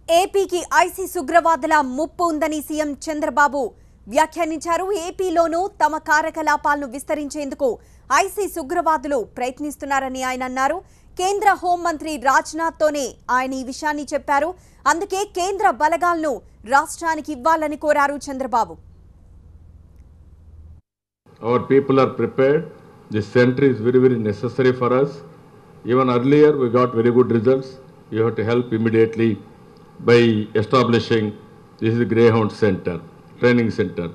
ఏపీకి ఐసిస్ ఉగ్రవాదుల ముప్పు ఉందని సీఎం చంద్రబాబు వ్యాఖ్యానించారు. ఏపీలోనూ తమ కార్యకలాపాలను విస్తరించేందుకు ఐసిస్ ఉగ్రవాదులు ప్రయత్నిస్తున్నారని ఆయన అన్నారు. కేంద్ర హోంమంత్రి రాజ్నాథ్ తోనే ఆయన ఈ విషయాన్ని చెప్పారు. అందుకే కేంద్ర బలగాలను రాష్ట్రానికి ఇవ్వాలని కోరారు Chandrababu. Our people are prepared. This center is very necessary for us. Even earlier we got very good results. You have to help immediately by establishing this is the Greyhound Center, training center.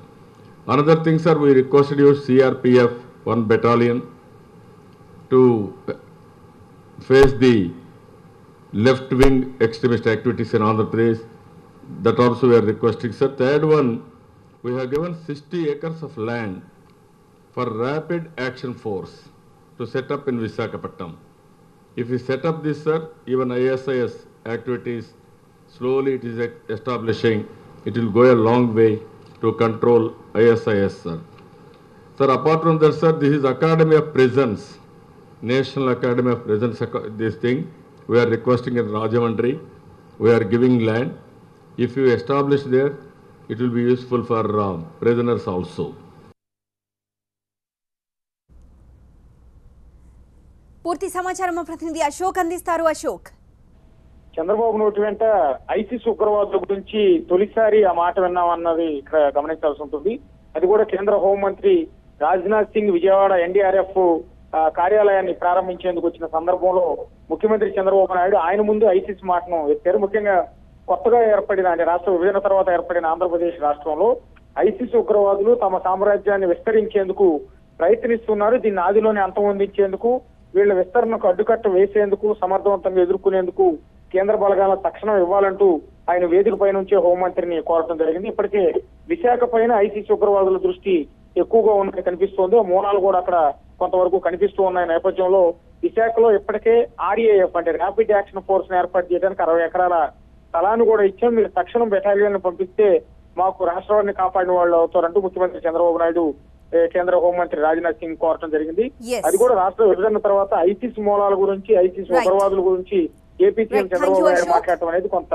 Another thing, sir, we requested your CRPF 1 battalion to face the left-wing extremist activities in Andhra Pradesh. That also we are requesting, sir. Third one, we have given 60 acres of land for rapid action force to set up in Visakhapatnam. If we set up this, sir, even ISIS activities, slowly it is establishing, it will go a long way to control ISIS, sir. Sir, apart from that, sir, this is Academy of Prisons, National Academy of Prisons, this thing, we are requesting in Rajamandri, we are giving land. If you establish there, it will be useful for prisoners also. పూర్తి సమాచారం మా ప్రతినిధి అశోక్ అందిస్తారు. అశోక్, చంద్రబాబు నోటి వెంట ISIS ఉగ్రవాదుల గురించి తొలిసారి ఆ మాట విన్నామన్నది ఇక్కడ గమనించాల్సి ఉంటుంది. అది కూడా కేంద్ర హోంమంత్రి రాజ్నాథ్ సింగ్ విజయవాడ ఎన్డీఆర్ఎఫ్ కార్యాలయాన్ని ప్రారంభించేందుకు వచ్చిన సందర్భంలో ముఖ్యమంత్రి చంద్రబాబు నాయుడు ఆయన ముందు ఐసిస్ మాటను ఎత్తారు. ముఖ్యంగా కొత్తగా ఏర్పడిన అంటే రాష్ట్ర విభజన తర్వాత ఏర్పడిన ఆంధ్రప్రదేశ్ రాష్ట్రంలో ఐసిస్ ఉగ్రవాదులు తమ సామ్రాజ్యాన్ని విస్తరించేందుకు ప్రయత్నిస్తున్నారు. దీన్ని ఆదిలోనే అంతమొందించేందుకు, వీళ్ల విస్తరణకు అడ్డుకట్ట వేసేందుకు, సమర్థవంతంగా ఎదుర్కొనేందుకు కేంద్ర బలగాలను తక్షణం ఇవ్వాలంటూ ఆయన వేదికపై నుంచే హోంమంత్రిని కోరడం జరిగింది. ఇప్పటికే విశాఖ పైన ఐసిస్ ఉగ్రవాదుల దృష్టి ఎక్కువగా ఉన్నట్టు కనిపిస్తోంది. మూలాలు కూడా అక్కడ కొంతవరకు కనిపిస్తూ ఉన్న నేపథ్యంలో విశాఖలో ఇప్పటికే ఆర్ఏఎఫ్ అంటే ర్యాపిడ్ యాక్షన్ ఫోర్స్ ని ఏర్పాటు చేయడానికి 60 ఎకరాల స్థలాన్ని కూడా ఇచ్చాం. మీరు తక్షణం బెటాలియన్ పంపిస్తే మాకు రాష్ట్రాన్ని కాపాడిన వాళ్ళు అవుతారంటూ ముఖ్యమంత్రి చంద్రబాబు నాయుడు కేంద్ర హోంమంత్రి రాజ్నాథ్ సింగ్ కోరటం జరిగింది. అది కూడా రాష్ట్ర విభజన తర్వాత ఐసిస్ మూలాల గురించి, ఐసిస్ ఉగ్రవాదుల గురించి ఏపీ సీఎం చంద్రబాబు నాయుడు మాట్లాడటం అనేది కొంత